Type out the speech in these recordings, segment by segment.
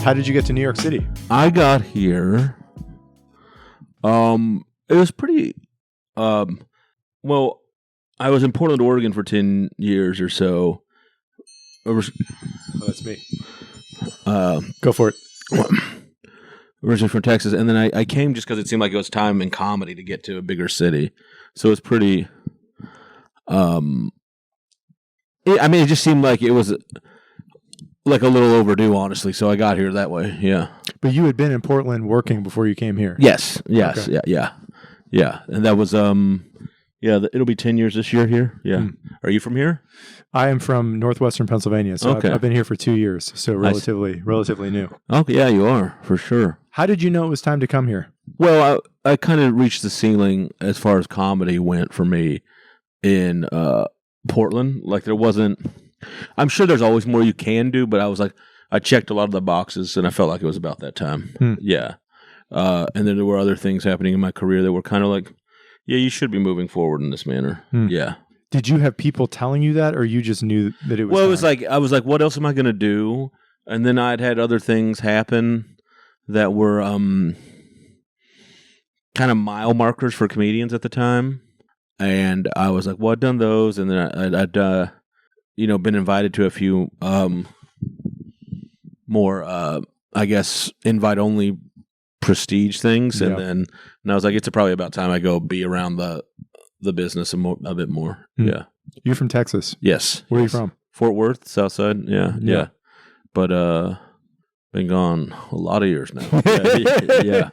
How did you get to New York City? I got here. It was pretty. Well, I was in Portland, Oregon for 10 years or so. That's me. Go for it. Originally from Texas, and then I came just because it seemed like it was time in comedy to get to a bigger city. So it's pretty. It just seemed like it was like a little overdue, honestly. So I got here that way. Yeah. But you had been in Portland working before you came here. Yes. Okay. Yeah. And that was it'll be 10 years this year here. Yeah. Are you from here? I am from northwestern Pennsylvania, so Okay. I've been here for 2 years, so relatively new. Oh, yeah, you are, for sure. How did you know it was time to come here? Well, I kind of reached the ceiling as far as comedy went for me in Portland. Like, there wasn't... I'm sure there's always more you can do, but I was like, I checked a lot of the boxes, and I felt like it was about that time. Yeah. And then there were other things happening in my career that were kind of like, yeah, you should be moving forward in this manner. Yeah. Did you have people telling you that, or you just knew that it was? Well, time? it was like I was like, what else am I going to do? And then I'd had other things happen that were kind of mile markers for comedians at the time, and I was like, well, I'd done those, and then I'd been invited to a few more, I guess, invite only prestige things, and I was like, it's probably about time I go be around the business a bit more. Yeah. You're from Texas. Yes. Where are you from? Fort Worth, South Side. Yeah. But been gone a lot of years now. Yeah.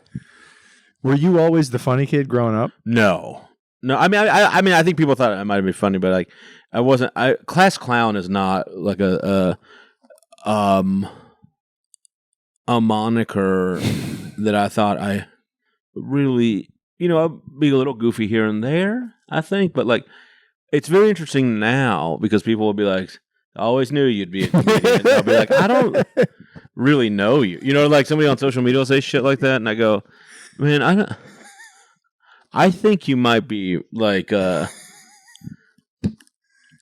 Were you always the funny kid growing up? No. I mean, I think people thought I might have been funny, but like, I wasn't. Class clown is not like a moniker that I thought I really. I'll be a little goofy here and there, I think, but like, it's very interesting now because people will be like, I always knew you'd be a comedian. And I'll be like, I don't really know you. Like somebody on social media will say shit like that, and I go, man, I think you might be like a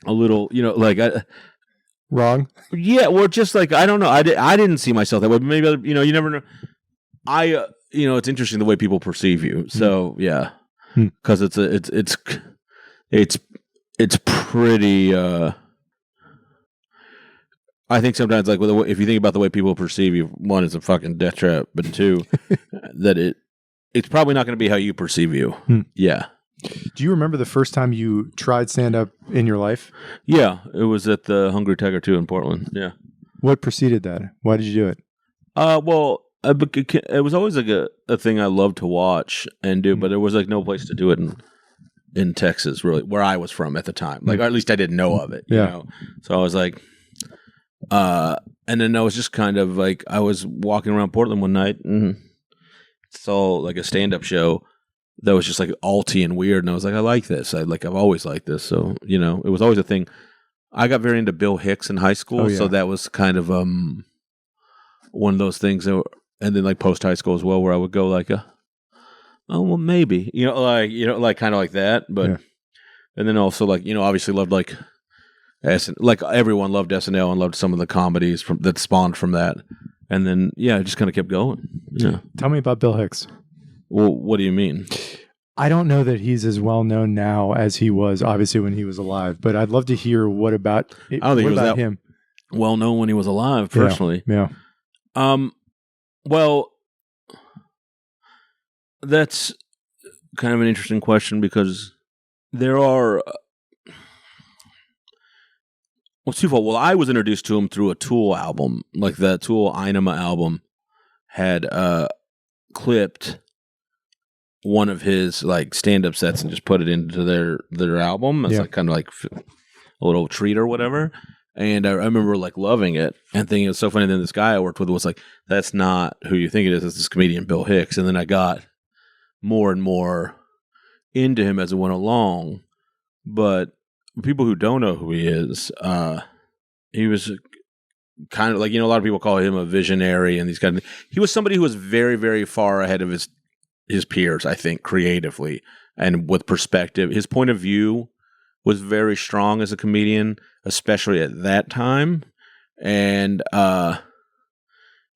little, wrong. Yeah, or just like, I don't know. I didn't see myself that way, but maybe, you never know. It's interesting the way people perceive you. So yeah, because it's pretty. I think sometimes, like, if you think about the way people perceive you, one, it's a fucking death trap, but two, that it's probably not going to be how you perceive you. Yeah. Do you remember the first time you tried stand-up in your life? Yeah, it was at the Hungry Tiger 2 in Portland. Yeah. What preceded that? Why did you do it? Well, it was always like a thing I loved to watch and do, but there was like no place to do it in Texas, really, where I was from at the time. Like, or at least I didn't know of it. You know? So I was like, and then I was just kind of like, I was walking around Portland one night and saw like a stand-up show that was just like alty and weird, and I was like, I like this. I've always liked this. So it was always a thing. I got very into Bill Hicks in high school, so that was kind of one of those things. And then like post high school as well, where I would go like, oh well, maybe like kind of like that. But and then also like obviously loved like everyone loved SNL and loved some of the comedies that spawned from that. And then it just kind of kept going. Yeah. Tell me about Bill Hicks. Well, what do you mean? I don't know that he's as well known now as he was, obviously, when he was alive. But I'd love to hear what about I don't think he was that him. Well known when he was alive, personally. Yeah. Well, that's kind of an interesting question because there are. Well, twofold. Well, I was introduced to him through a Tool album, like the Tool Einema album had clipped one of his like stand-up sets and just put it into their album. It's like kind of like a little treat or whatever. And I remember like loving it and thinking it was so funny. Then this guy I worked with was like, "That's not who you think it is. It's this comedian Bill Hicks." And then I got more and more into him as it went along. But people who don't know who he is, he was kind of like, a lot of people call him a visionary and these kind of things. He was somebody who was very, very far ahead of his peers, I think, creatively and with perspective. His point of view was very strong as a comedian, especially at that time. And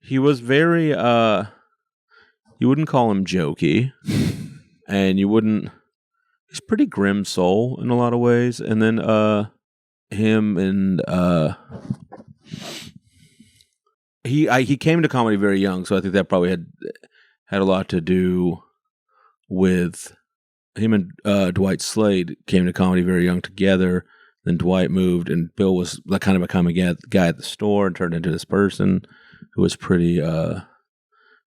He was very, you wouldn't call him jokey, and you wouldn't, he's pretty grim soul in a lot of ways. And then, him and, he came to comedy very young, so I think that probably had a lot to do with him and Dwight Slade came to comedy very young together. Then Dwight moved, and Bill was like kind of become a guy at the store and turned into this person who was pretty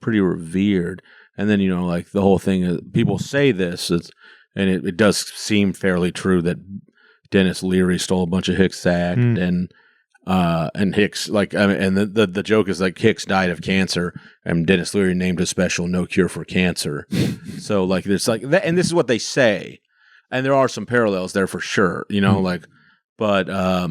revered. And then, like the whole thing, people say this, and it does seem fairly true that Dennis Leary stole a bunch of Hicks' act, and Hicks, like, I mean, and the joke is like Hicks died of cancer, and Dennis Leary named a special "No Cure for Cancer." So like there's like that, and this is what they say, and there are some parallels there for sure, like, but I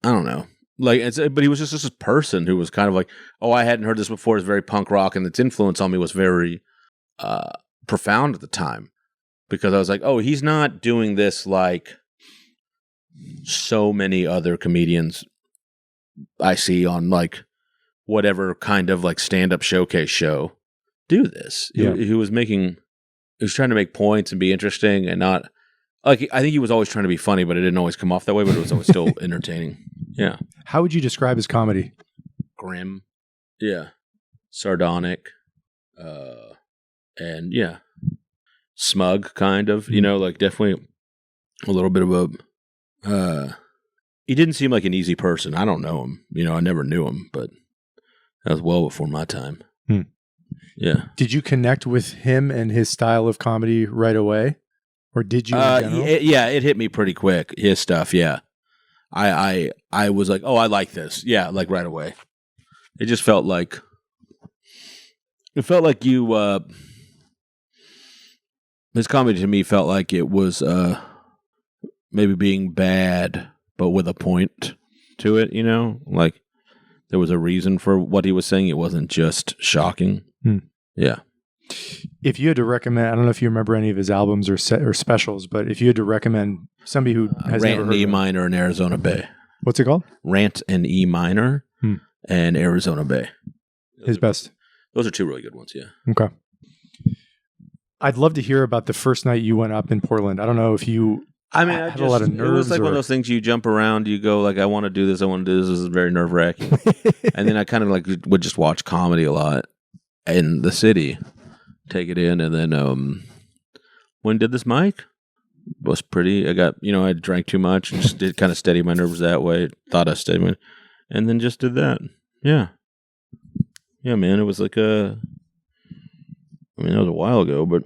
don't know, like but he was just this person who was kind of like, oh, I hadn't heard this before. It's very punk rock, and its influence on me was very profound at the time, because I was like, oh, he's not doing this like so many other comedians I see on like whatever kind of like stand-up showcase show do this. Yeah. He was trying to make points and be interesting, and not like, I think he was always trying to be funny, but it didn't always come off that way, but it was always still entertaining. Yeah. How would you describe his comedy? Grim. Yeah. Sardonic. And yeah. Smug kind of, like definitely a little bit of a, he didn't seem like an easy person. I don't know him. I never knew him, but that was well before my time. Yeah. Did you connect with him and his style of comedy right away? Or did you in general? It hit me pretty quick, his stuff, yeah. I was like, oh, I like this. Yeah, like right away. It just felt like you, his comedy to me felt like it was maybe being bad, but with a point to it, like there was a reason for what he was saying. It wasn't just shocking. Yeah. If you had to recommend, I don't know if you remember any of his albums or specials, but if you had to recommend somebody who has Rant never and heard E of minor in Arizona Bay. What's it called? Rant and E minor and Arizona Bay. His best. Those are two really good ones, yeah. Okay. I'd love to hear about the first night you went up in Portland. I don't know if you had a lot of nerves. It was like one of those things, you jump around, you go like, I want to do this, I want to do this. This is very nerve-wracking. And then I kind of like would just watch comedy a lot in the city, take it in, and then when did this mic? Was pretty. I got, I drank too much, just did kind of steady my nerves that way. Thought I steadied my, and then just did that. Yeah. Yeah, man. It was like that was a while ago, but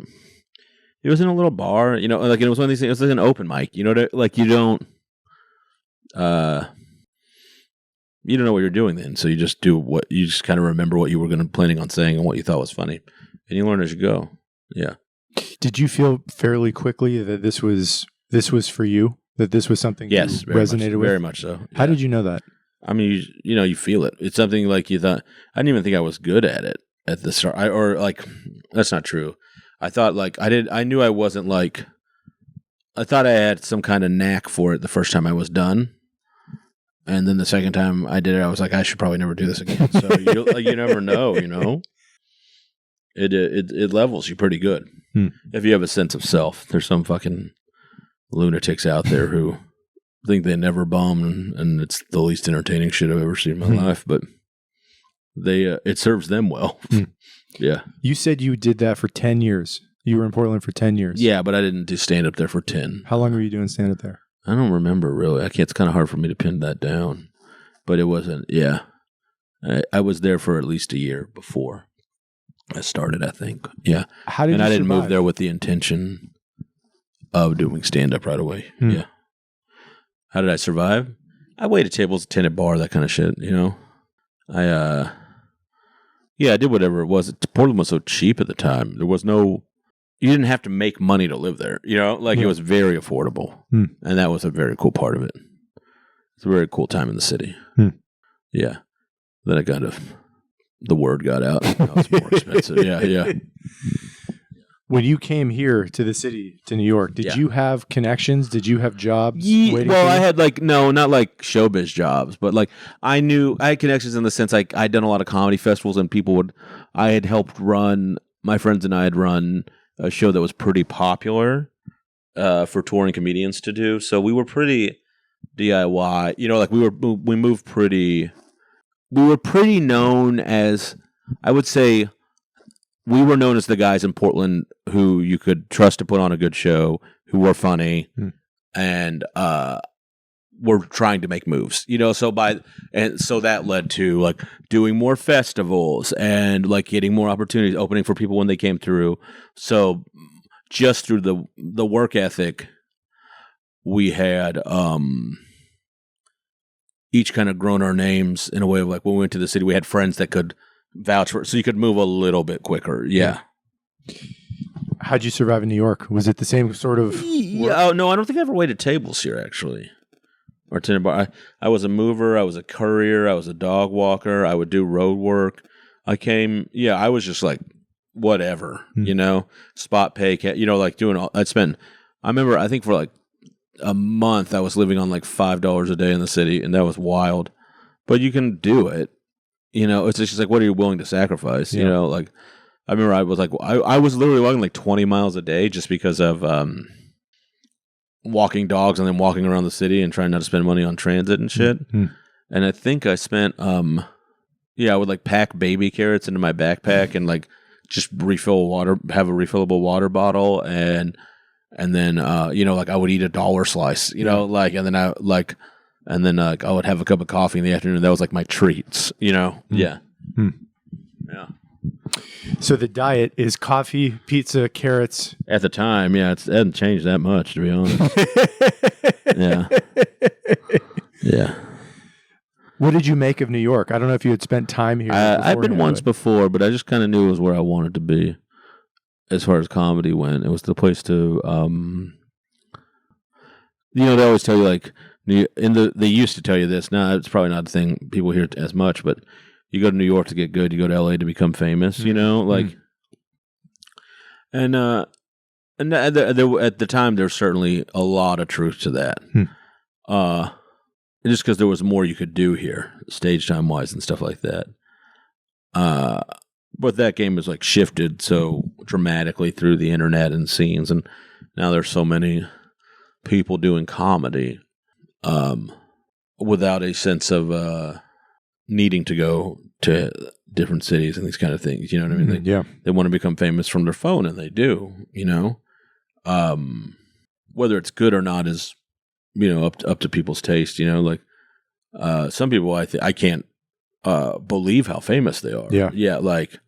it was in a little bar, like it was one of these things. It was like an open mic, like you don't know what you're doing then, so you just do what you just kind of remember what you were planning on saying and what you thought was funny, and you learn as you go. Yeah. Did you feel fairly quickly that this was for you? That this was something you resonated with? Very much so. Yeah. How did you know that? I mean, you feel it. It's something like you thought. I didn't even think I was good at it at the start. That's not true. I thought I knew I wasn't like. I thought I had some kind of knack for it the first time I was done, and then the second time I did it, I was like, I should probably never do this again. So you never know, It levels you pretty good if you have a sense of self. There's some fucking lunatics out there who think they never bomb, and it's the least entertaining shit I've ever seen in my life. But it serves them well. Yeah. You said you did that for 10 years. You were in Portland for 10 years. Yeah, but I didn't do stand up there for 10. How long were you doing stand up there? I don't remember really. It's kind of hard for me to pin that down. But it wasn't. Yeah, I was there for at least a year before I started, I think. Yeah. How did and you I didn't survive? move there with the intention of doing stand-up right away. Yeah. How did I survive? I waited tables, attended bar, that kind of shit, I did whatever it was. Portland was so cheap at the time. There was you didn't have to make money to live there, It was very affordable. And that was a very cool part of it. It's a very cool time in the city. Yeah. Then it the word got out. That was more expensive. Yeah. When you came here to the city, to New York, did you have connections? Did you have jobs? Well, I had not like showbiz jobs, but like I had connections in the sense like I'd done a lot of comedy festivals and I had helped run, my friends and I had run a show that was pretty popular for touring comedians to do. So we were pretty DIY, like we were pretty known as, I would say, we were known as the guys in Portland who you could trust to put on a good show, who were funny, and were trying to make moves. So that led to like doing more festivals and like getting more opportunities, opening for people when they came through. So just through the work ethic, we had each kind of grown our names in a way of like when we went to the city, we had friends that could vouch for it, so you could move a little bit quicker. Yeah. How'd you survive in New York? Was it the same sort of work? Yeah, no, I don't think I ever waited tables here, actually. Or tended bar. I was a mover, I was a courier, I was a dog walker, I would do road work. I was just like, whatever, spot pay, like doing all, I remember, I think for like a month, I was living on like $5 a day in the city, and that was wild. But you can do it. It's just like, what are you willing to sacrifice? Yeah. Like, I remember I was like, I was literally walking like 20 miles a day just because of walking dogs and then walking around the city and trying not to spend money on transit and shit. Mm-hmm. And I think I spent, I would like pack baby carrots into my backpack and like just have a refillable water bottle. And then, like I would eat a dollar slice, and then I would have a cup of coffee in the afternoon. That was like my treats, Yeah. Yeah. So the diet is coffee, pizza, carrots. At the time, it hadn't changed that much, to be honest. Yeah. Yeah. What did you make of New York? I don't know if you had spent time here. I've been once before, but I just kind of knew it was where I wanted to be as far as comedy went. It was the place to, they always tell you like, they used to tell you this. Now it's probably not a thing people hear as much, but you go to New York to get good. You go to LA to become famous. And at the time there's certainly a lot of truth to that. Just because there was more you could do here, stage time wise and stuff like that. But that game has like shifted so dramatically through the internet and scenes, and now there's so many people doing comedy. Without a sense of needing to go to different cities and these kind of things, you know what I mean? They want to become famous from their phone, and they do, whether it's good or not is, up to people's taste, some people I can't believe how famous they are. Yeah, like,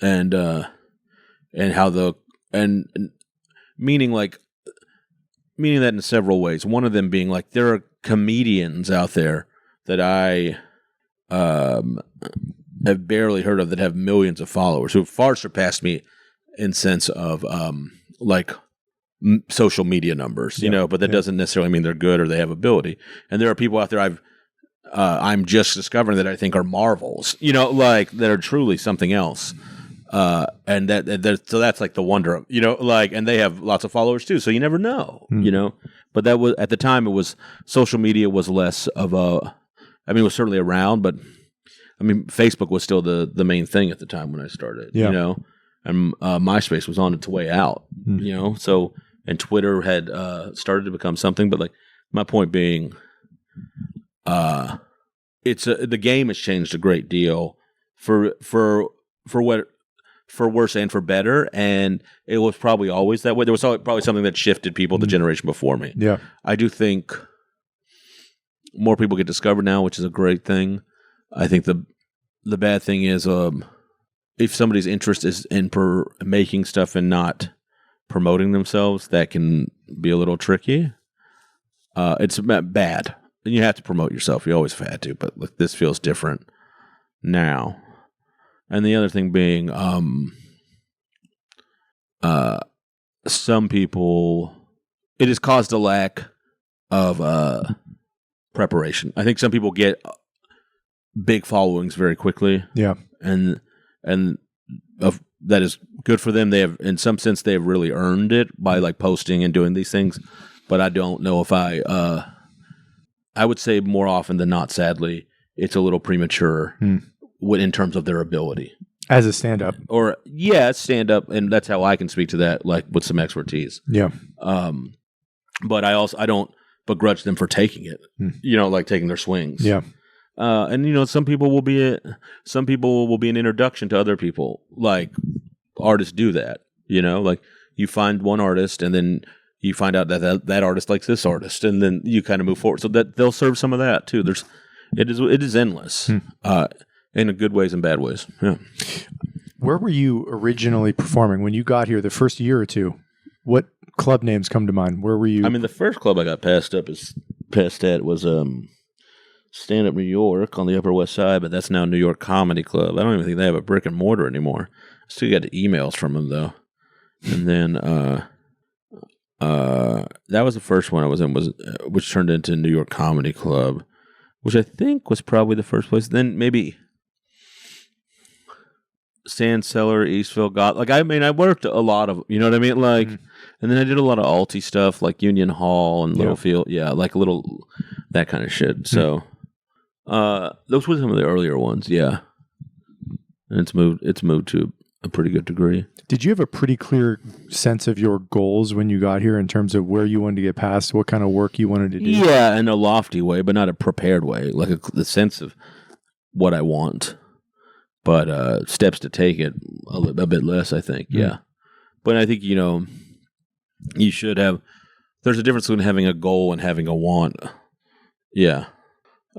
and how meaning that in several ways. One of them being like there are comedians out there that I have barely heard of that have millions of followers who far surpassed me in sense of social media numbers, but that doesn't necessarily mean they're good or they have ability. And there are people out there I'm just discovering that I think are marvels, that are truly something else. And so that's like the wonder of, and they have lots of followers too. So you never know, but that was, at the time, social media was less of it was certainly around, but Facebook was still the main thing at the time when I started, and MySpace was on its way out, so, and Twitter had started to become something, but like my point being, the game has changed a great deal for worse and for better, and it was probably always that way. There was probably something that shifted people the generation before me. Yeah, I do think more people get discovered now, which is a great thing. I think the bad thing is if somebody's interest is in making stuff and not promoting themselves, that can be a little tricky. It's bad. And you have to promote yourself. You always have had to, but look, this feels different now. And the other thing being, some people, it has caused a lack of preparation. I think some people get big followings very quickly. Yeah. And that is good for them. They have, in some sense, they have really earned it by like posting and doing these things. But I don't know if I would say more often than not, sadly, it's a little premature in terms of their ability as a stand-up. Or stand up, and that's how I can speak to that, like with some expertise. Yeah. But I don't begrudge them for taking it. Like taking their swings. Yeah. And some people will be an introduction to other people. Like artists do that. Like you find one artist, and then you find out that artist likes this artist, and then you kind of move forward. So that they'll serve some of that too. It is endless, in good ways and bad ways. Yeah. Where were you originally performing when you got here? The first year or two, what club names come to mind? Where were you? I mean, the first club I got passed at was Stand-Up New York on the Upper West Side, but that's now New York Comedy Club. I don't even think they have a brick and mortar anymore. I still got emails from them though. And then that was the first one I was in, which turned into New York Comedy Club, which I think was probably the first place. Then maybe Cellar, Eastville, I worked a lot of, you know what I mean? Like, and then I did a lot of alty stuff like Union Hall and Littlefield. Yeah, like a little, that kind of shit. So, those were some of the earlier ones. Yeah. And it's moved to a pretty good degree. Did you have a pretty clear sense of your goals when you got here in terms of where you wanted to get past, what kind of work you wanted to do? Yeah, in a lofty way, but not a prepared way, like the sense of what I want. But steps to take it a bit less, I think. Yeah. But I think, you should have, there's a difference between having a goal and having a want. Yeah.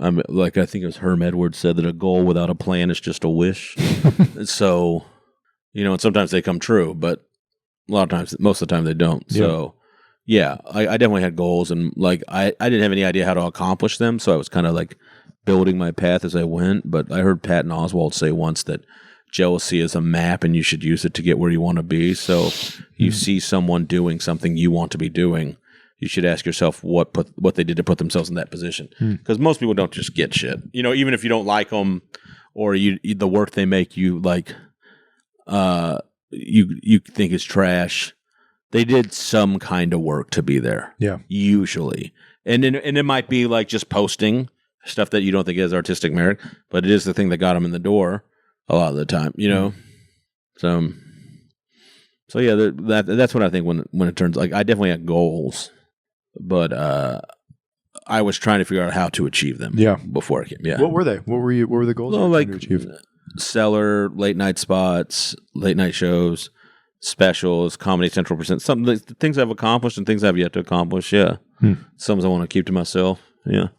I think it was Herm Edwards said that a goal without a plan is just a wish. So, and sometimes they come true, but a lot of times, most of the time they don't. Yeah. So, yeah, I definitely had goals, and like I didn't have any idea how to accomplish them, so I was kind of like building my path as I went. But I heard Patton Oswalt say once that jealousy is a map, and you should use it to get where you want to be. So, you see someone doing something you want to be doing, you should ask yourself what they did to put themselves in that position. Because most people don't just get shit. Even if you don't like them or the work they make you like, you think is trash. They did some kind of work to be there. Yeah, usually, and it might be like just posting stuff that you don't think has artistic merit, but it is the thing that got them in the door a lot of the time. So yeah, that's what I think when it turns, like, I definitely had goals, but I was trying to figure out how to achieve them. Yeah, before I came. Yeah, what were they? What were the goals? Well, like to achieve? Cellar, late night spots, late night shows, specials, Comedy Central %. Some things I've accomplished and things I've yet to accomplish. Yeah, some I want to keep to myself. Yeah.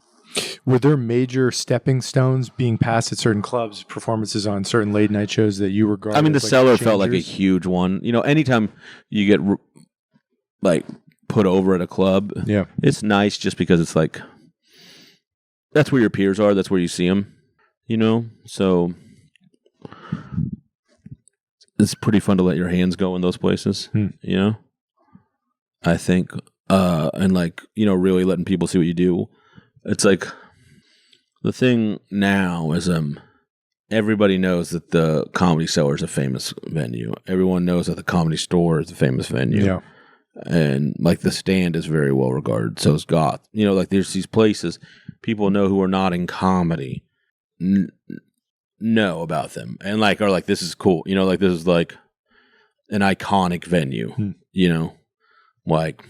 Were there major stepping stones being passed at certain clubs, performances on certain late night shows that you regard? I mean, the Cellar felt like a huge one. Anytime you get like put over at a club, yeah, it's nice just because it's like that's where your peers are. That's where you see them. So it's pretty fun to let your hands go in those places. I think, and like really letting people see what you do. It's like the thing now is everybody knows that the Comedy Cellar is a famous venue. Everyone knows that the Comedy Store is a famous venue. Yeah. And like the Stand is very well regarded. So is Goth. Like there's these places people know who are not in comedy know about them and like are like, this is cool. Like this is like an iconic venue. Like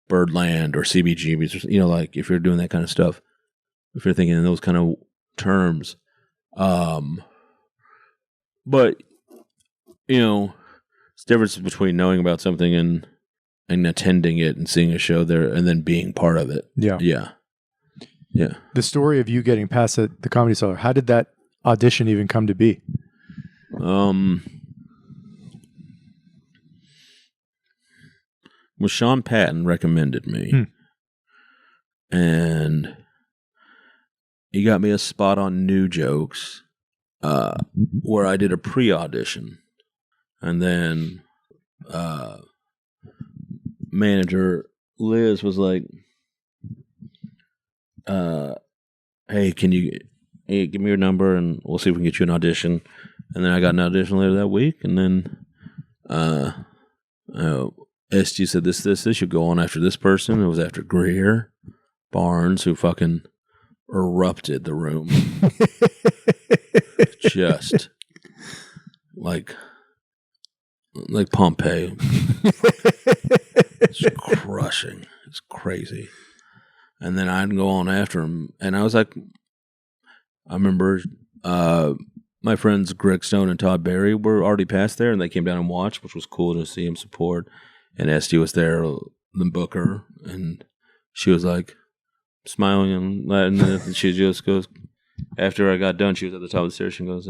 Birdland or CBGB's, like if you're doing that kind of stuff, if you're thinking in those kind of terms. But, it's the difference between knowing about something and attending it and seeing a show there and then being part of it. Yeah. Yeah. Yeah. The story of you getting past at the Comedy Cellar, how did that audition even come to be? Well, Sean Patton recommended me, and he got me a spot on New Jokes, where I did a pre-audition, and then manager Liz was like, "Hey, give me your number, and we'll see if we can get you an audition." And then I got an audition later that week, and then SG said this should go on after this person. It was after Greer Barnes, who fucking erupted the room. Just like Pompeii. It's crushing. It's crazy. And then I'd go on after him, and I was like, I remember my friends Greg Stone and Todd Barry were already past there, and they came down and watched, which was cool to see him support. And SG was there, the booker, and she was like smiling and Latin, and she just goes, after I got done, she was at the top of the stairs, she goes,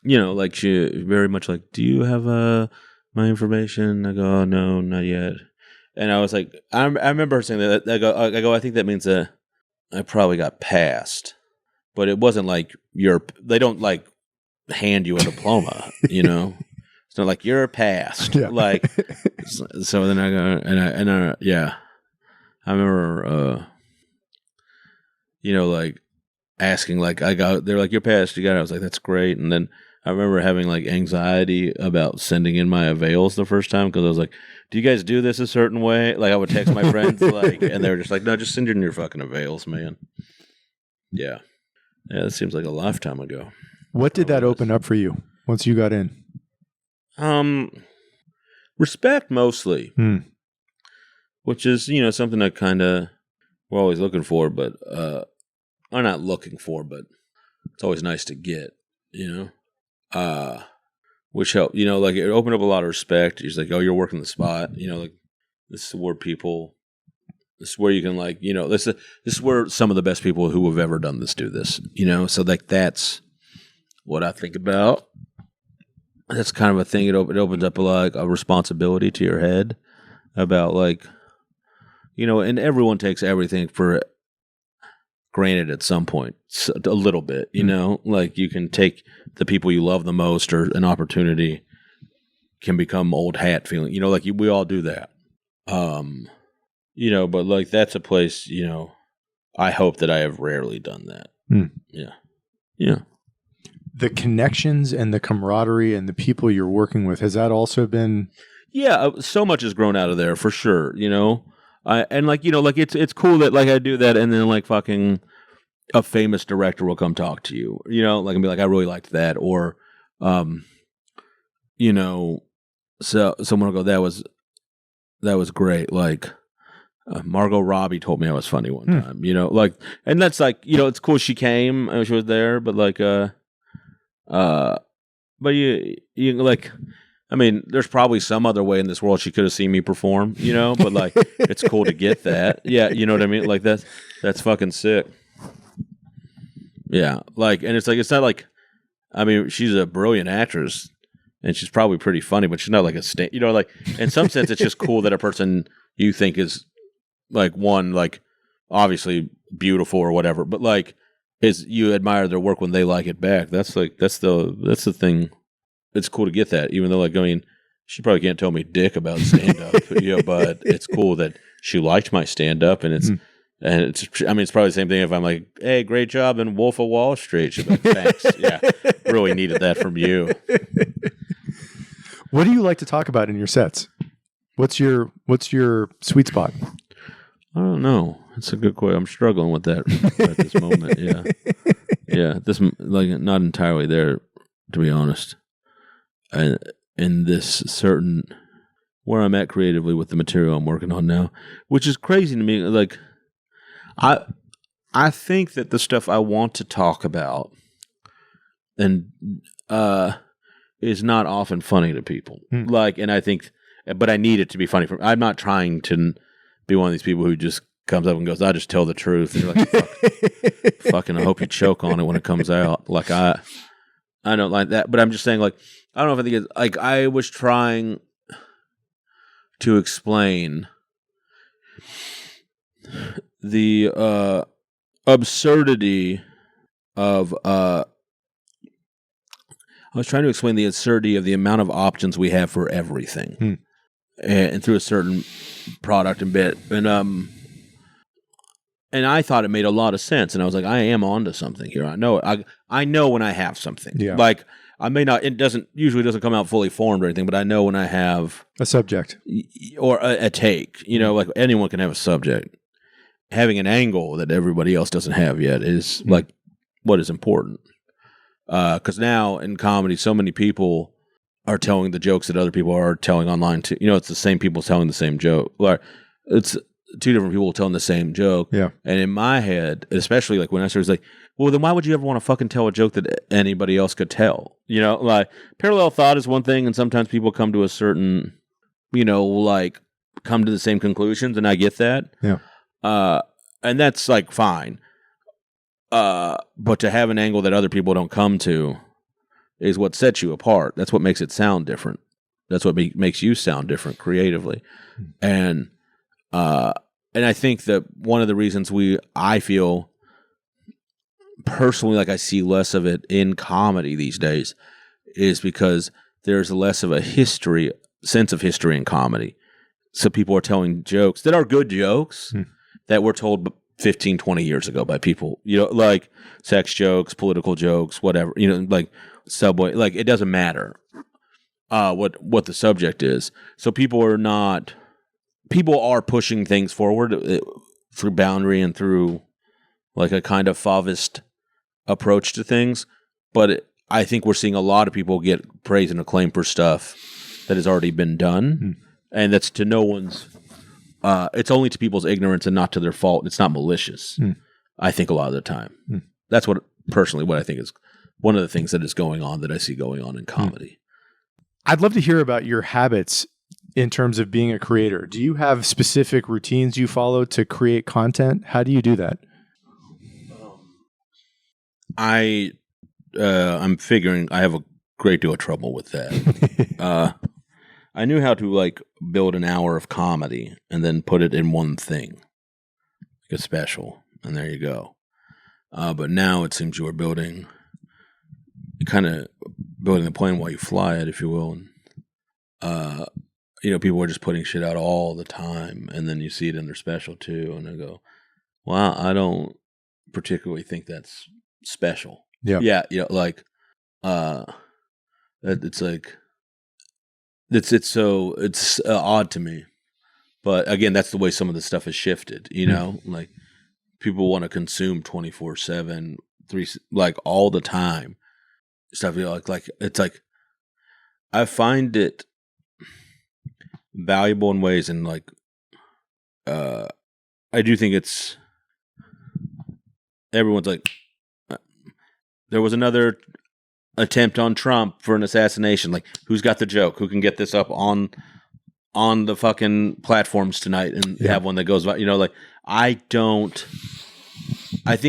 like she very much like, do you have my information? I go, oh, no, not yet. And I was like, I remember her saying that. I go, I think that means that I probably got passed. But it wasn't like they don't like hand you a diploma, It's not like you're passed. Yeah. Like, so then I go, and yeah. I remember, like asking, like, they're like, you're passed, you got it. I was like, that's great. And then I remember having like anxiety about sending in my avails the first time, because I was like, do you guys do this a certain way? Like, I would text my friends, like, and they were just like, no, just send in your fucking avails, man. Yeah. Yeah, that seems like a lifetime ago. What did that open up for you once you got in? Respect mostly, which is, something that kind of we're always looking for, but I'm not looking for, but it's always nice to get, which helped, like it opened up a lot of respect. He's like, oh, you're working the spot, like this is where people. This is where you can this is where some of the best people who have ever done this do this, So like that's what I think about. That's kind of a thing. It opens up a responsibility to your head about like, and everyone takes everything for granted at some point, a little bit, Like you can take the people you love the most, or an opportunity can become old hat feeling, like we all do that. But like that's a place, I hope that I have rarely done that. Yeah. Yeah. The connections and the camaraderie and the people you're working with, has that also been? Yeah, so much has grown out of there for sure, and like, like it's cool that like I do that, and then like fucking a famous director will come talk to you, like and be like, I really liked that, or so someone will go, that was great, like Margot Robbie told me I was funny one time, like, and that's like, it's cool she came, she was there, but like, but you like, I mean, there's probably some other way in this world she could have seen me perform, but like, it's cool to get that. Yeah. You know what I mean? Like that's fucking sick. Yeah. Like, and it's like, it's not like, I mean, she's a brilliant actress and she's probably pretty funny, but she's not like a like in some sense, it's just cool that a person you think is like one, like obviously beautiful or whatever, but like is you admire their work when they like it back. That's like, that's the thing. It's cool to get that, even though like, I mean, she probably can't tell me dick about stand up, but it's cool that she liked my stand up, and it's, I mean, it's probably the same thing if I'm like, hey, great job in Wolf of Wall Street. She's like, thanks. Yeah. Really needed that from you. What do you like to talk about in your sets? What's your sweet spot? I don't know. That's a good question. I'm struggling with that at this moment. Yeah. Yeah. This, like, not entirely there, to be honest. In this certain, where I'm at creatively with the material I'm working on now, which is crazy to me. Like, I think that the stuff I want to talk about and is not often funny to people. Like, and I think, but I need it to be funny. I'm not trying to be one of these people who just comes up and goes, I just tell the truth. And you're like, fucking, I hope you choke on it when it comes out. Like, I don't like that. But I'm just saying, like, I don't know if I think it's, like, I was trying to explain the absurdity of, I was trying to explain the absurdity of the amount of options we have for everything. And through a certain product and bit. And and I thought it made a lot of sense, and I was like, I am onto something here. I know when I have something. Yeah. Like I may not. It usually doesn't come out fully formed or anything, but I know when I have a subject or a take. Like anyone can have a subject. Having an angle that everybody else doesn't have yet is like what is important. Because now in comedy, so many people are telling the jokes that other people are telling online too. It's the same people telling the same joke. Like it's two different people telling the same joke. Yeah. And in my head, especially like when I started, like, well, then why would you ever want to fucking tell a joke that anybody else could tell? Like parallel thought is one thing, and sometimes people come to a certain, like come to the same conclusions, and I get that. Yeah. And that's like fine. But to have an angle that other people don't come to is what sets you apart. That's what makes it sound different. That's what makes you sound different creatively. And I think that one of the reasons I feel personally like I see less of it in comedy these days is because there's less of a sense of history in comedy. So people are telling jokes that are good jokes that were told 15, 20 years ago by people, like sex jokes, political jokes, whatever, like Subway, like it doesn't matter what the subject is. So people are pushing things forward through boundary and through like a kind of Fauvist approach to things. But I think we're seeing a lot of people get praise and acclaim for stuff that has already been done. And that's to no one's, it's only to people's ignorance and not to their fault. It's not malicious, I think, a lot of the time. That's what I think is one of the things that is going on that I see going on in comedy. I'd love to hear about your habits in terms of being a creator. Do you have specific routines you follow to create content? How do you do that? I'm figuring I have a great deal of trouble with that. I knew how to like build an hour of comedy and then put it in one thing, like a special, and there you go. But now it seems you are building the plane while you fly it, if you will. And, people are just putting shit out all the time, and then you see it in their special too, and I go, "Wow, I don't particularly think that's special." Yeah, like, it's like. It's odd to me, but again, that's the way some of the stuff has shifted. Like people want to consume 24/7, like all the time stuff. Like it's like I find it valuable in ways, and like I do think it's everyone's like there was another attempt on Trump for an assassination. Like, who's got the joke? Who can get this up on the fucking platforms tonight and have one that goes, like, I think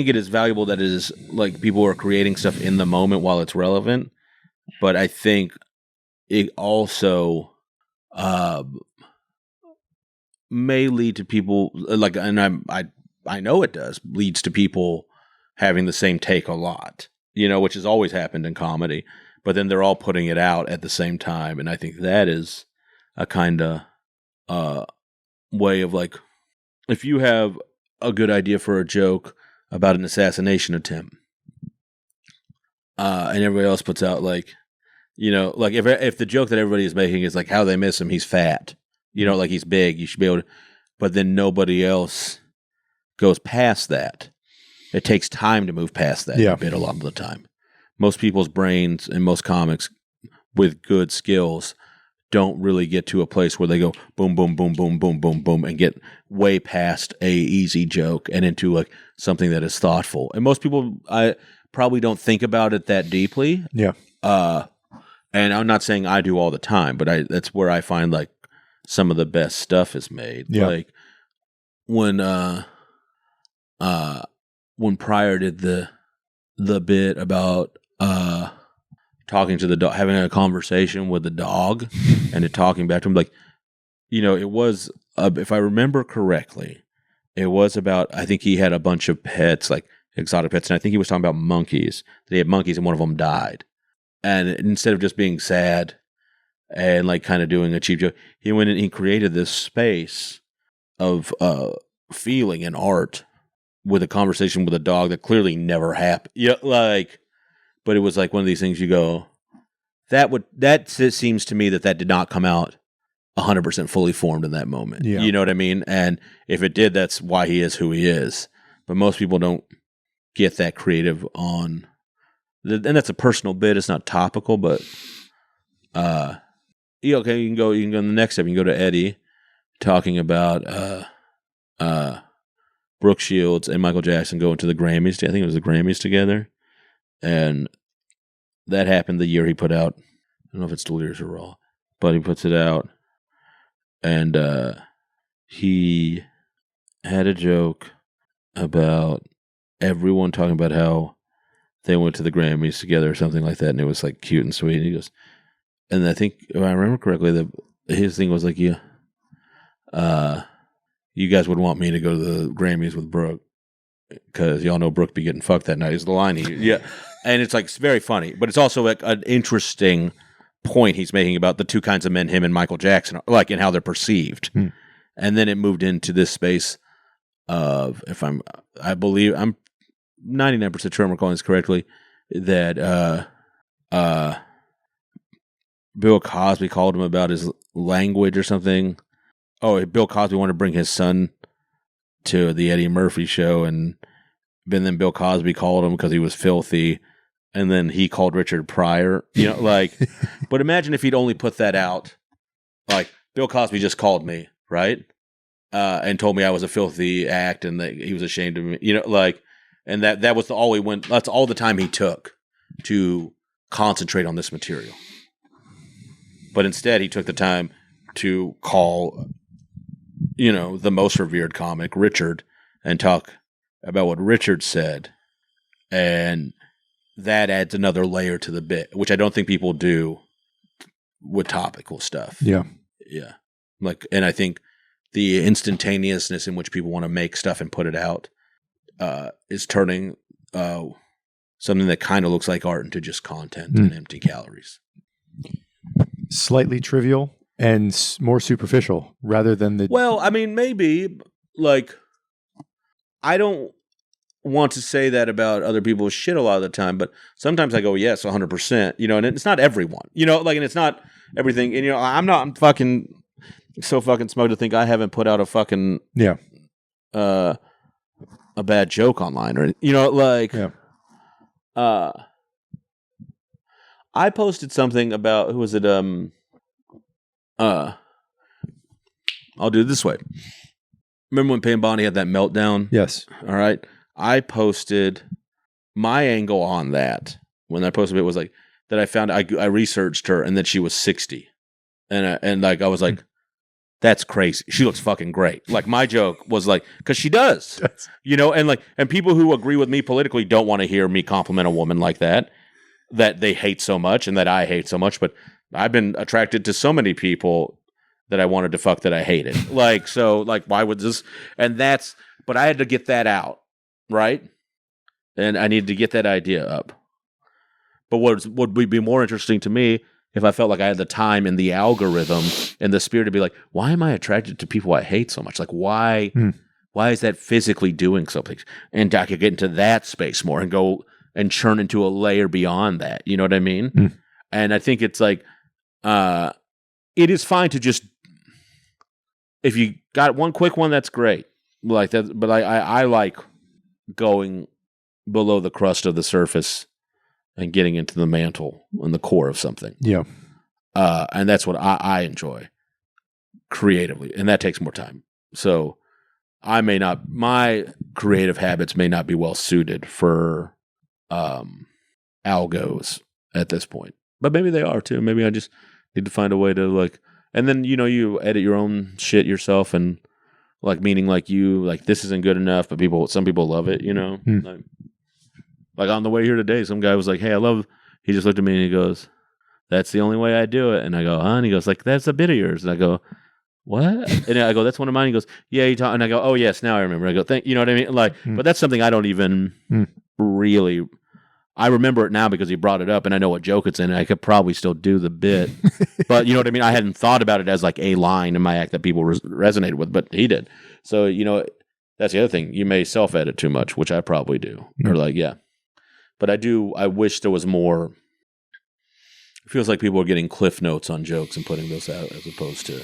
it is valuable that it is like people are creating stuff in the moment while it's relevant, but I think it also may lead to people like, and I know it does, leads to people having the same take a lot. Which has always happened in comedy, but then they're all putting it out at the same time. And I think that is a kind of way of like, if you have a good idea for a joke about an assassination attempt, and everybody else puts out like, like if the joke that everybody is making is like how they miss him, he's fat, like he's big, you should be able to, but then nobody else goes past that. It takes time to move past that a bit a lot of the time. Most people's brains and most comics with good skills don't really get to a place where they go boom, boom, boom, boom, boom, boom, boom, and get way past a easy joke and into like something that is thoughtful. And most people, I probably don't think about it that deeply. Yeah. And I'm not saying I do all the time, but that's where I find like some of the best stuff is made. Yeah. Like when Pryor did the bit about talking to the dog, having a conversation with the dog, and it talking back to him, like, it was if I remember correctly, it was about, I think he had a bunch of pets, like exotic pets, and I think he was talking about monkeys. That he had monkeys, and one of them died, and instead of just being sad and like kind of doing a cheap joke, he went and he created this space of feeling and art with a conversation with a dog that clearly never happened. Yeah, like, but it was like one of these things you go, that seems to me that did not come out 100% fully formed in that moment. Yeah. You know what I mean? And if it did, that's why he is who he is. But most people don't get that creative on, and that's a personal bit. It's not topical, but yeah, okay, you can go in the next step. You can go to Eddie talking about Brooke Shields and Michael Jackson going to the Grammys. I think it was the Grammys together. And that happened the year he put out, I don't know if it's Delirious or Raw, but he puts it out. And he had a joke about everyone talking about how they went to the Grammys together or something like that. And it was like cute and sweet. And he goes, and I think, if I remember correctly, that his thing was like, yeah, you guys would want me to go to the Grammys with Brooke because y'all know Brooke be getting fucked that night is the line. Yeah. And it's like, it's very funny, but it's also like an interesting point he's making about the two kinds of men, him and Michael Jackson, like, and how they're perceived. And then it moved into this space of, I believe I'm 99% sure I'm recalling this correctly, that Bill Cosby called him about his language or something. Oh, Bill Cosby wanted to bring his son to the Eddie Murphy show, and then Bill Cosby called him because he was filthy, and then he called Richard Pryor. You know, like, but imagine if he'd only put that out, like, Bill Cosby just called me, right? And told me I was a filthy act and that he was ashamed of me, you know, like, and that was all that's all the time he took to concentrate on this material. But instead, he took the time to call, you know, the most revered comic, Richard, and talk about what Richard said. And that adds another layer to the bit, which I don't think people do with topical stuff. Yeah. Yeah. Like, and I think the instantaneousness in which people want to make stuff and put it out is turning something that kind of looks like art into just content and empty calories. Slightly trivial and more superficial rather than the... Well, I mean, maybe, like, I don't want to say that about other people's shit a lot of the time, but sometimes I go, yes, 100%, you know, and it's not everyone, you know, like, and it's not everything, and, you know, I'm fucking so fucking smug to think I haven't put out a fucking... Yeah. A bad joke online, or, you know, like... Yeah. I posted something about, who was it? I'll do it this way. Remember when Pam Bondi had that meltdown? Yes. All right. I posted my angle on that. When I posted it was like that I found I researched her and that she was 60. And like I was like, that's crazy. She looks fucking great. Like, my joke was like, because she does. You know, and like, and people who agree with me politically don't want to hear me compliment a woman like that they hate so much and that I hate so much. But I've been attracted to so many people that I wanted to fuck that I hated. Like, so, like, why would this? And that's, but I had to get that out, right? And I needed to get that idea up. But what would be more interesting to me if I felt like I had the time and the algorithm and the spirit to be like, why am I attracted to people I hate so much? Like, why is that physically doing something? And I could get into that space more and go and churn into a layer beyond that. You know what I mean? And I think it's like, it is fine to just, if you got one quick one, that's great. Like that, but I like going below the crust of the surface and getting into the mantle and the core of something. Yeah. And that's what I enjoy creatively. And that takes more time. So my creative habits may not be well suited for algos at this point. But maybe they are too. Maybe I just need to find a way to, like, and then, you know, you edit your own shit yourself, and like, meaning like you, like, this isn't good enough, but some people love it, you know? Like on the way here today, some guy was like, hey, he just looked at me and he goes, that's the only way I do it. And I go, huh? And he goes, like, that's a bit of yours. And I go, what? And I go, that's one of mine. He goes, yeah, you talk. And I go, oh yes, now I remember. I go, you know what I mean? Like, but that's something I don't even really, I remember it now because he brought it up and I know what joke it's in, and I could probably still do the bit. But you know what I mean? I hadn't thought about it as like a line in my act that people resonated with, but he did. So, you know, that's the other thing. You may self-edit too much, which I probably do. Or like, yeah. But I wish there was more. It feels like people are getting cliff notes on jokes and putting those out as opposed to.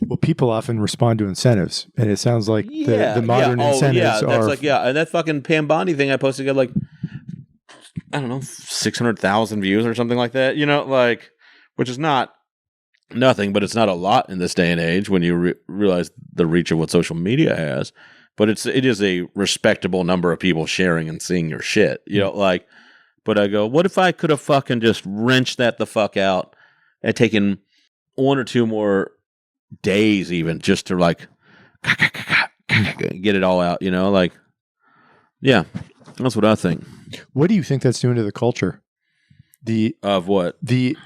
Well, people often respond to incentives, and it sounds like the modern incentives are. That's like, and that fucking Pam Bondi thing I posted got like, I don't know, 600,000 views or something like that, you know, like, which is not nothing, but it's not a lot in this day and age when you realize the reach of what social media has. But it is a respectable number of people sharing and seeing your shit, you know, like. But I go, what if I could have fucking just wrenched that the fuck out and taken 1 or 2 more days even just to like get it all out, you know, like, yeah, that's what I think. What do you think that's doing to the culture? Of what? The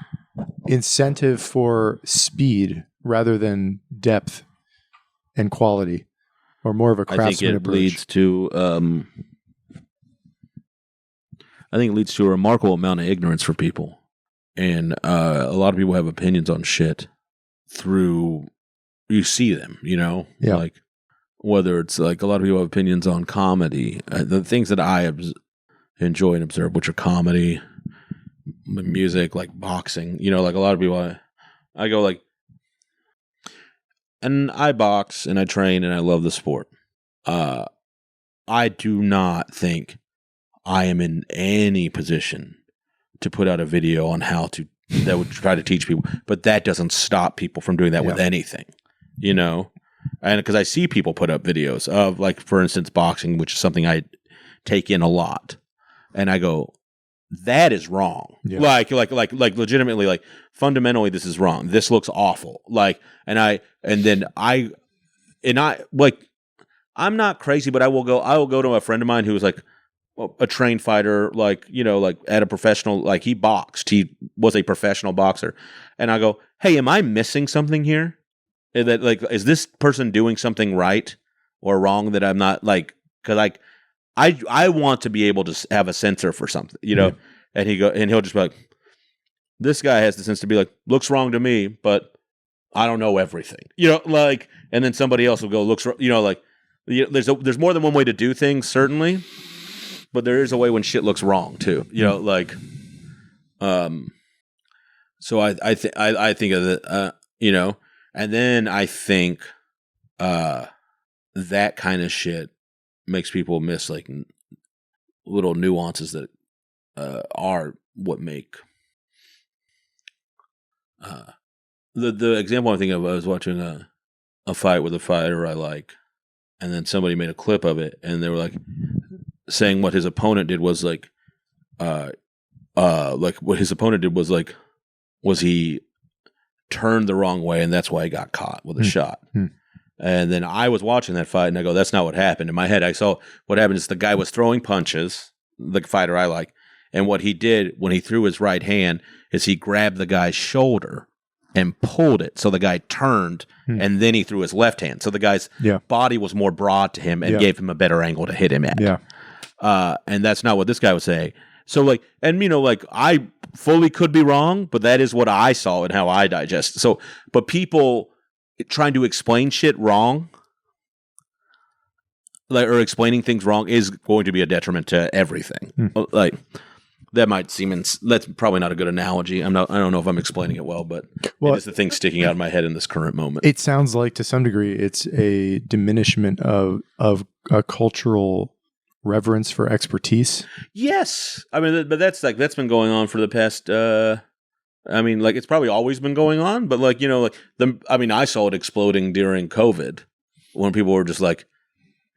incentive for speed rather than depth and quality, or more of a craftsman approach. Leads to, I think it leads to a remarkable amount of ignorance for people. And a lot of people have opinions on shit through, you see them, you know? Yeah. Like, whether it's like a lot of people have opinions on comedy, the things that I enjoy and observe, which are comedy, music, like boxing, you know, like a lot of people, I go like, and I box and I train and I love the sport. I do not think I am in any position to put out a video on how to, that would try to teach people, but that doesn't stop people from doing that with anything, you know? And because I see people put up videos of, like, for instance, boxing, which is something I take in a lot. And I go, that is wrong. Yeah. Like legitimately, like, fundamentally, this is wrong. This looks awful. Like, I'm not crazy, but I will go to a friend of mine who was like a trained fighter, like, you know, like at a professional, like he boxed, he was a professional boxer. And I go, hey, am I missing something here? That, like, is this person doing something right or wrong that I'm not, like, cause like, I want to be able to have a censor for something, you know? Yeah. And he'll just be like, this guy has the sense to be like, looks wrong to me, but I don't know everything, you know, like, and then somebody else will go, you know, like, there's more than one way to do things, certainly, but there is a way when shit looks wrong too, you know, like, so I think of it, you know, and then I think, that kind of shit makes people miss like little nuances that, are what make, the example I'm thinking of, I was watching a fight with a fighter I like, and then somebody made a clip of it, and they were like saying what his opponent did was like what his opponent did was like, was he turned the wrong way, and that's why he got caught with a shot. And then I was watching that fight, and I go, that's not what happened. In my head, I saw what happened is the guy was throwing punches, the fighter I like, and what he did when he threw his right hand is he grabbed the guy's shoulder and pulled it, so the guy turned, and then he threw his left hand. So the guy's body was more broad to him and gave him a better angle to hit him at. And that's not what this guy was saying. So, like, and, you know, like, I fully could be wrong, but that is what I saw and how I digest. So, but people trying to explain shit wrong, like, or explaining things wrong, is going to be a detriment to everything. Like, that might seem, that's probably not a good analogy. I don't know if I'm explaining it well, but it is the thing sticking out in my head in this current moment. It sounds like, to some degree, it's a diminishment of a cultural reverence for expertise. Yes. I mean, but that's been going on for the past, I mean, like, it's probably always been going on, but, like, you know, like, I saw it exploding during COVID when people were just like,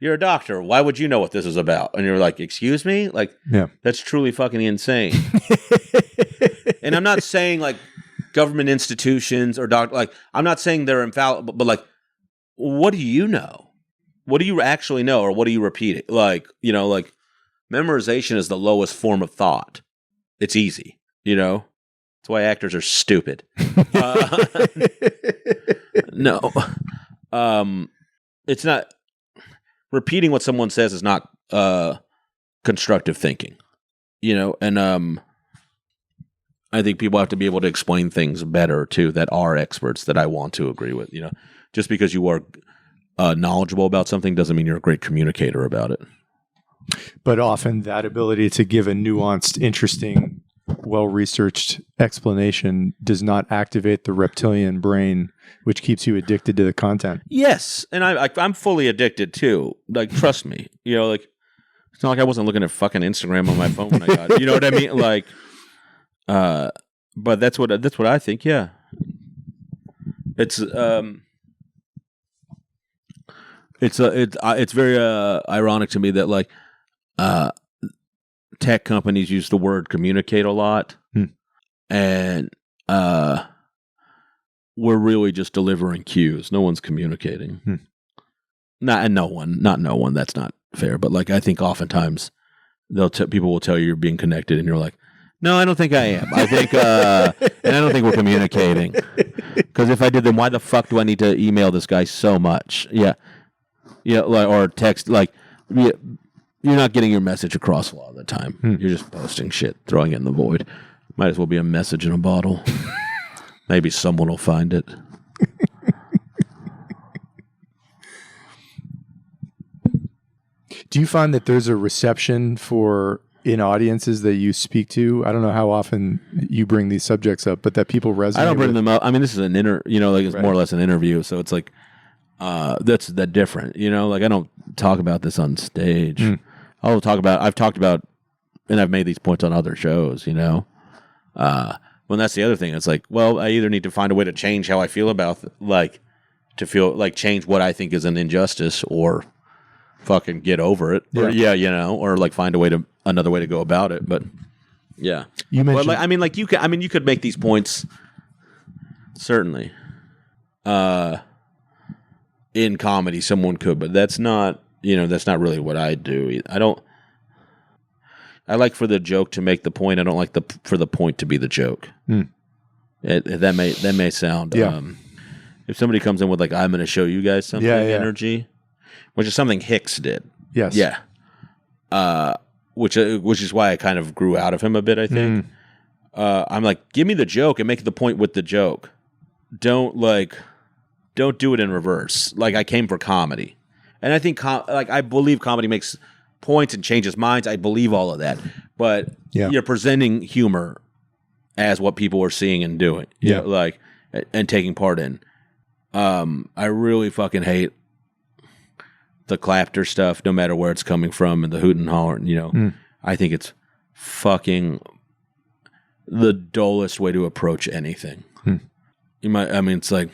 you're a doctor, why would you know what this is about? And you're like, excuse me? Like, that's truly fucking insane. And I'm not saying, like, government institutions or like, I'm not saying they're infallible, but, like, what do you know? What do you actually know, or what do you repeat? Like, you know, like, memorization is the lowest form of thought. It's easy, you know? That's why actors are stupid. No. It's not. Repeating what someone says is not constructive thinking, you know? And I think people have to be able to explain things better, too, that are experts that I want to agree with, you know? Just because you are knowledgeable about something doesn't mean you're a great communicator about it. But often that ability to give a nuanced, interesting, well-researched explanation does not activate the reptilian brain, which keeps you addicted to the content. Yes, and I'm fully addicted too. Like, trust me. Like, it's not like I wasn't looking at fucking Instagram on my phone when I got it. You know what I mean? Like, but that's what I think. Yeah, it's very ironic to me that like tech companies use the word communicate a lot, and we're really just delivering cues. No one's communicating. Not no one. That's not fair. But like, I think oftentimes people will tell you you're being connected, and you're like, no, I don't think I am. I think, and I don't think we're communicating. Because if I did, then why the fuck do I need to email this guy so much? Yeah, like, or text. Like, you're not getting your message across a lot of the time. You're just posting shit, throwing it in the void. Might as well be a message in a bottle. Maybe someone will find it. Do you find that there's a reception in audiences that you speak to? I don't know how often you bring these subjects up, but that people resonate. I don't bring them up. I mean, this is an it's more or less an interview, so it's like that's that different. Like, I don't talk about this on stage. I've talked about, and I've made these points on other shows. When that's the other thing. It's like, well, I either need to find a way to change how I feel about, change what I think is an injustice, or fucking get over it. Yeah. Or like find another way to go about it. But yeah, you mentioned. But you could make these points certainly. In comedy, someone could, but that's not really what I do. I like for the joke to make the point. I don't like for the point to be the joke. That may sound. Yeah. If somebody comes in with like, I'm going to show you guys something, energy, which is something Hicks did. Yes. Yeah. Which is why I kind of grew out of him a bit, I think. I'm like, give me the joke and make the point with the joke. Don't do it in reverse. Like, I came for comedy. And I think I believe comedy makes points and changes minds. I believe all of that. But you're presenting humor as what people are seeing and doing. And taking part in. I really fucking hate the clapter stuff, no matter where it's coming from, and the hoot and holler. I think it's fucking the dullest way to approach anything. It's like,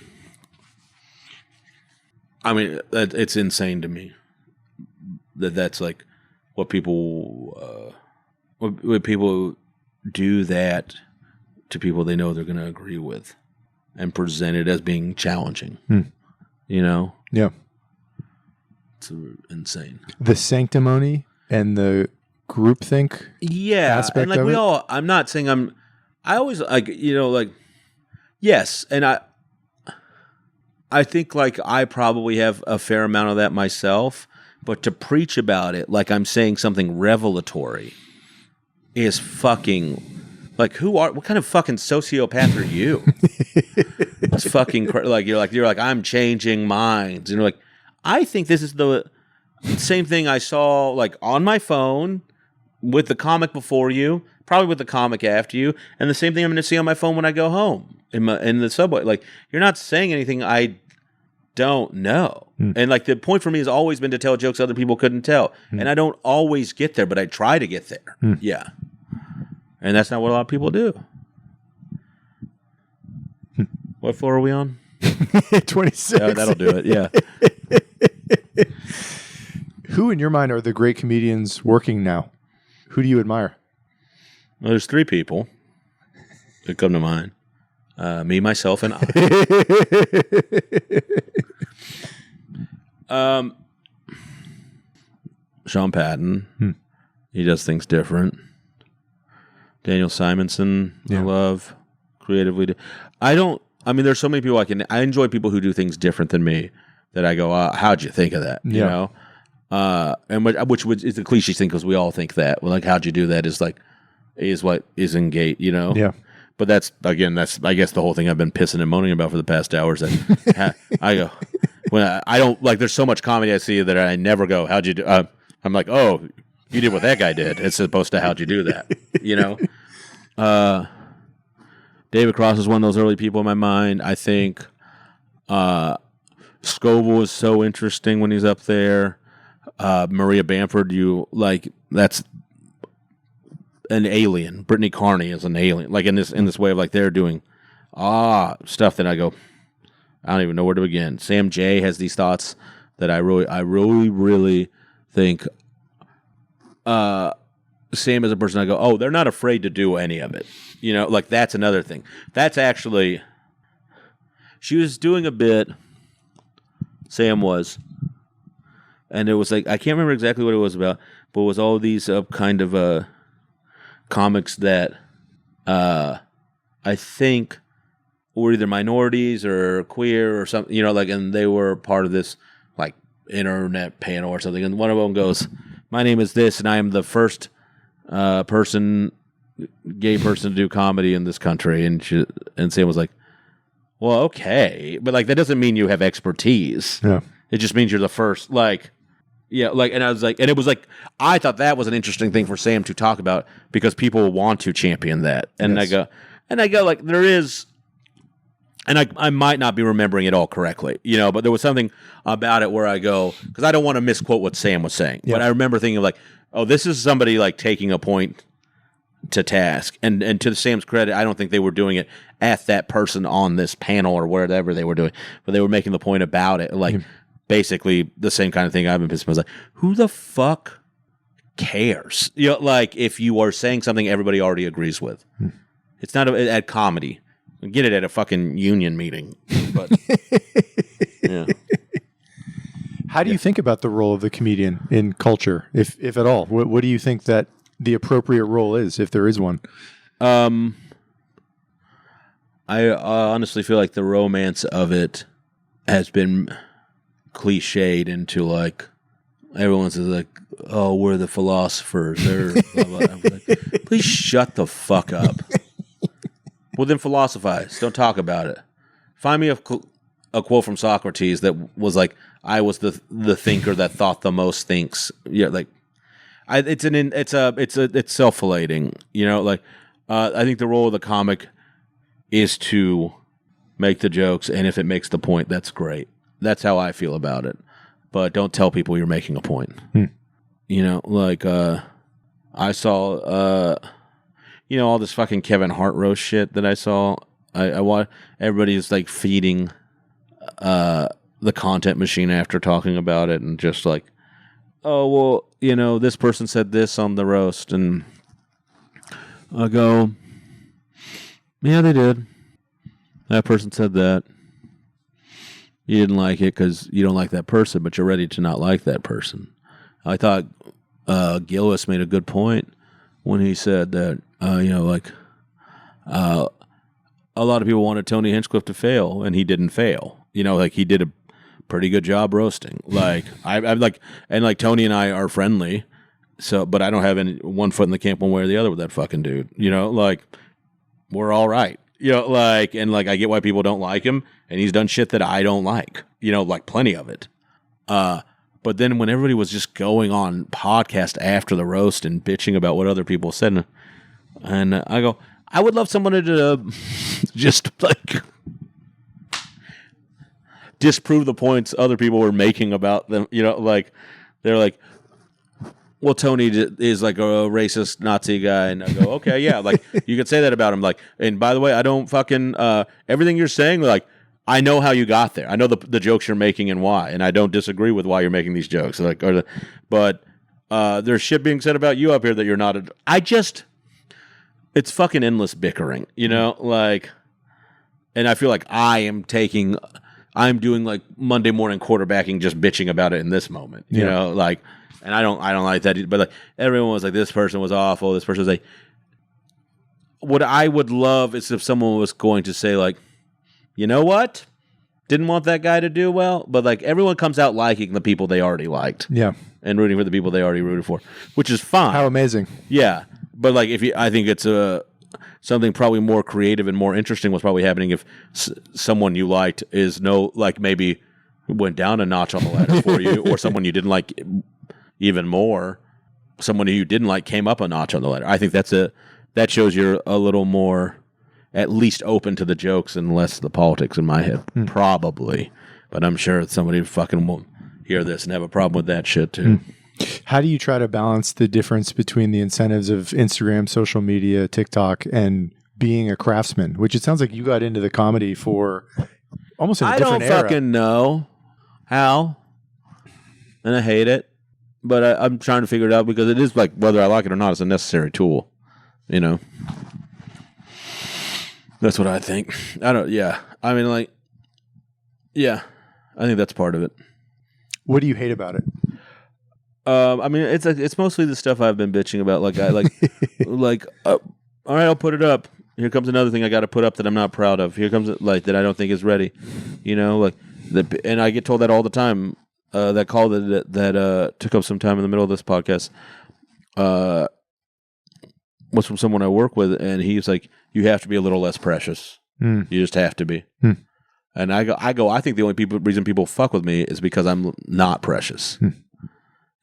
it's insane to me that's like what people when people do that to people they know they're going to agree with and present it as being challenging. Yeah. It's insane. The sanctimony and the groupthink aspect and like of we it? all, I'm not saying I always yes, and I think like I probably have a fair amount of that myself, but to preach about it like I'm saying something revelatory is fucking like, what kind of fucking sociopath are you? It's fucking you're like I'm changing minds, and you're like, I think this is the same thing I saw like on my phone with the comic before you, probably with the comic after you, and the same thing I'm going to see on my phone when I go home in the subway. Like, you're not saying anything I don't know. And like the point for me has always been to tell jokes other people couldn't tell. And I don't always get there, but I try to get there. Yeah. And that's not what a lot of people do. What floor are we on? 26. That'll do it. Yeah. Who in your mind are the great comedians working now? Who do you admire? Well, there's 3 people that come to mind. Me, myself, and I. Sean Patton. He does things different. Daniel Simonson, I love creatively. There's so many people I enjoy people who do things different than me that I go, how'd you think of that? You know? And which is the cliche thing because we all think that. Well, like, how'd you do that is what is in gate, you know? Yeah. But that's I guess the whole thing I've been pissing and moaning about for the past hours. That I go, when I don't like. There's so much comedy I see that I never go, "How'd you do?" I'm like, "Oh, you did what that guy did." It's supposed to, "How'd you do that?" You know. David Cross is one of those early people in my mind. I think Scoble is so interesting when he's up there. Maria Bamford, that's an alien. Brittany Carney is an alien. Like in this way of like they're doing stuff that I go, I don't even know where to begin. Sam J has these thoughts that I really think Sam as a person, I go, oh, they're not afraid to do any of it. You know, like that's another thing. That's actually, she was doing a bit, Sam was, and it was like, I can't remember exactly what it was about, but it was all these kind of comics that I think were either minorities or queer or something, you know, like, and they were part of this like internet panel or something. And one of them goes, my name is this, and I am the first gay person to do comedy in this country. And Sam was like, well, okay, but like that doesn't mean you have expertise. Yeah, it just means you're the first. Like, yeah, like, and I was like, and it was like, I thought that was an interesting thing for Sam to talk about because people want to champion that. And yes. I go, like, there is, and I might not be remembering it all correctly, you know, but there was something about it where I go, because I don't want to misquote what Sam was saying, but I remember thinking like, oh, this is somebody like taking a point to task, and to Sam's credit, I don't think they were doing it at that person on this panel or whatever they were doing, but they were making the point about it, like basically the same kind of thing I've been pissed. I was like, who the fuck cares? You know, like if you are saying something everybody already agrees with, it's not at comedy. Get it at a fucking union meeting, but yeah. How do you think about the role of the comedian in culture, if at all? What do you think that the appropriate role is, if there is one? I honestly feel like the romance of it has been cliched into like everyone's like, oh, we're the philosophers. They're blah, blah. I'm like, please shut the fuck up. Well, then philosophize. Don't talk about it. Find me a quote from Socrates that was like, I was the thinker that thought the most thinks. Yeah, like it's self-relating. You know, like I think the role of the comic is to make the jokes, and if it makes the point, that's great. That's how I feel about it. But don't tell people you're making a point. You know, like I saw, you know, all this fucking Kevin Hart roast shit that I saw. I want everybody's like feeding the content machine after talking about it, and just like, oh well, you know, this person said this on the roast, and I go, yeah, they did. That person said that. You didn't like it because you don't like that person, but you're ready to not like that person. I thought Gillis made a good point when he said that, you know, like a lot of people wanted Tony Hinchcliffe to fail, and he didn't fail. You know, like he did a pretty good job roasting. Like I'm like, and like Tony and I are friendly, so but I don't have any one foot in the camp one way or the other with that fucking dude. You know, like we're all right. You know, like, and like I get why people don't like him, and he's done shit that I don't like. You know, like plenty of it. But then when everybody was just going on podcast after the roast and bitching about what other people said, and I go, I would love someone to just like disprove the points other people were making about them. You know, like they're like, well, Tony is like a racist Nazi guy, and I go, okay, yeah, like you could say that about him. Like, and by the way, I don't fucking everything you're saying. Like, I know how you got there. I know the jokes you're making and why, and I don't disagree with why you're making these jokes. Like, but there's shit being said about you up here that you're not. It's fucking endless bickering, you know, like, and I feel like I'm doing like Monday morning quarterbacking, just bitching about it in this moment, you know, like. And I don't like that either. But like everyone was like, this person was awful. This person was like, what I would love is if someone was going to say like, you know what? Didn't want that guy to do well, but like everyone comes out liking the people they already liked. Yeah. And rooting for the people they already rooted for, which is fine. How amazing. Yeah. But like I think it's something probably more creative and more interesting was probably happening if someone you liked is maybe went down a notch on the ladder for you, or someone you didn't like even more, someone who you didn't like came up a notch on the ladder. I think that shows you're a little more at least open to the jokes and less the politics in my head. Probably. But I'm sure somebody fucking won't hear this and have a problem with that shit too. How do you try to balance the difference between the incentives of Instagram, social media, TikTok, and being a craftsman? Which it sounds like you got into the comedy for almost in a different era. I don't fucking know how, and I hate it, but I'm trying to figure it out because it is like, whether I like it or not, it's a necessary tool, you know? That's what I think. I mean, like, yeah, I think that's part of it. What do you hate about it? I mean, it's mostly the stuff I've been bitching about. Like, all right, I'll put it up. Here comes another thing I got to put up that I'm not proud of. Here comes like that I don't think is ready. You know, like and I get told that all the time. That call that took up some time in the middle of this podcast was from someone I work with, and he's like, "You have to be a little less precious. You just have to be." And I go. I think the only reason people fuck with me is because I'm not precious.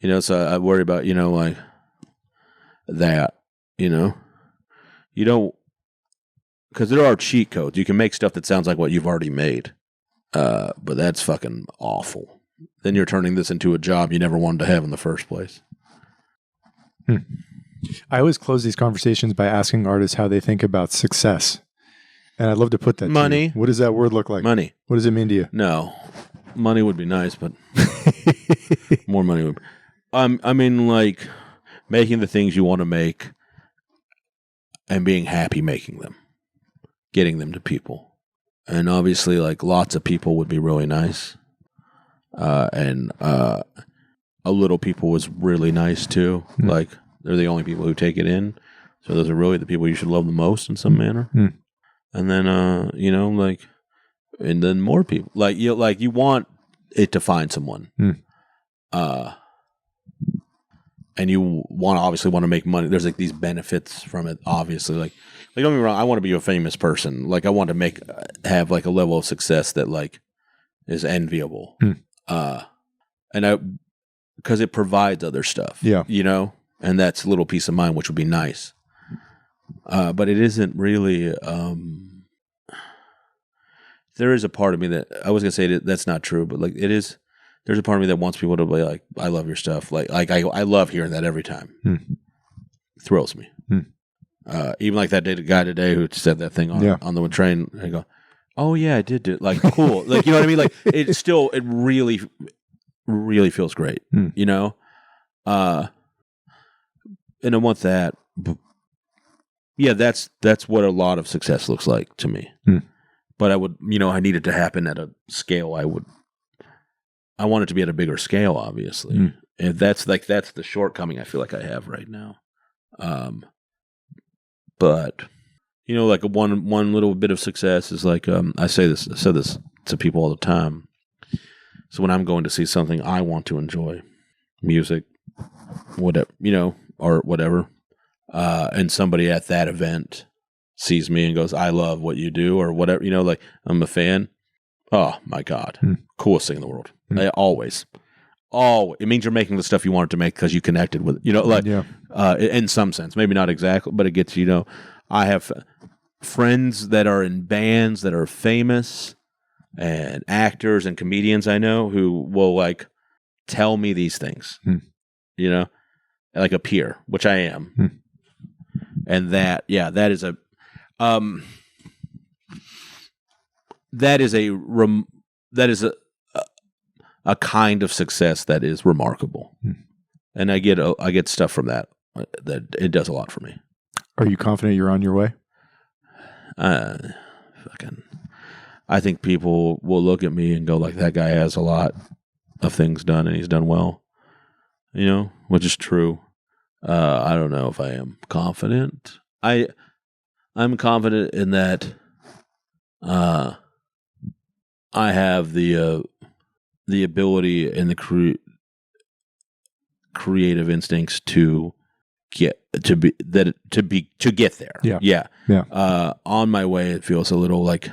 You know, so I worry about, you know, like that, you know, you don't, because there are cheat codes. You can make stuff that sounds like what you've already made, but that's fucking awful. Then you're turning this into a job you never wanted to have in the first place. I always close these conversations by asking artists how they think about success. And I'd love to put that money. To you. What does that word look like? Money. What does it mean to you? No. Money would be nice, but more money would be. I mean, like, making the things you want to make and being happy making them. Getting them to people. And obviously, like, lots of people would be really nice. And a little people was really nice, too. Like, they're the only people who take it in. So those are really the people you should love the most in some manner. And then, you know, like, and then more people. Like, you want it to find someone. And you obviously want to make money. There's like these benefits from it, obviously. Like don't get me wrong, I want to be a famous person. Like I want to have like a level of success that like is enviable. And because it provides other stuff. Yeah. You know? And that's a little peace of mind, which would be nice. But it isn't really, there is a part of me that, I was going to say that's not true, but like it is. There's a part of me that wants people to be like, I love your stuff. Like I love hearing that every time. Thrills me. Even like that guy today who said that thing on the train. I go, oh yeah, I did do it. Like cool. Like, you know what I mean? Like it really, really feels great. You know? And I want that. Yeah, that's what a lot of success looks like to me. But I would, you know, I need it to happen at a scale I want it to be at a bigger scale, obviously. And that's the shortcoming I feel like I have right now. But you know, like one little bit of success is like I say this to people all the time. So when I'm going to see something I want to enjoy, music, whatever, you know, or whatever, and somebody at that event sees me and goes, "I love what you do," or whatever, you know, like I'm a fan. Oh my God, coolest thing in the world. Always. It means you're making the stuff you wanted to make because you connected with it. You know, like, in some sense, maybe not exactly, but it gets, you know, I have friends that are in bands that are famous and actors and comedians I know who will like tell me these things, you know, like a peer, which I am. And that is a kind of success that is remarkable. And I get stuff from that it does a lot for me. Are you confident you're on your way? I think people will look at me and go like, that guy has a lot of things done and he's done well, you know, which is true. I don't know if I am confident. I'm confident in that I have the ability and the creative instincts to get there. Yeah. On my way, it feels a little like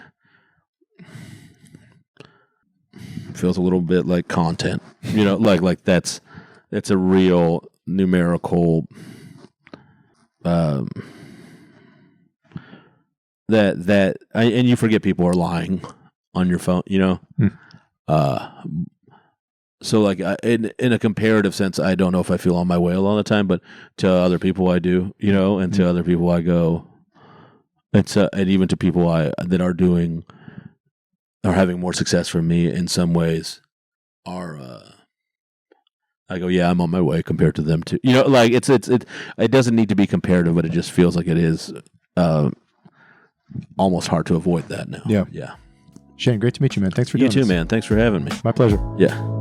feels a little bit like content, like that's a real numerical and you forget people are lying on your phone, so like in a comparative sense, I don't know if I feel on my whale all the time, but to other people I do, and to other people I go, and even to people that are having more success from me in some ways I go, yeah, I'm on my way compared to them too. Like it doesn't need to be comparative, but it just feels like it is almost hard to avoid that now. Yeah. Yeah. Shane, great to meet you, man. Thanks for doing this. You too, man. Thanks for having me. My pleasure. Yeah.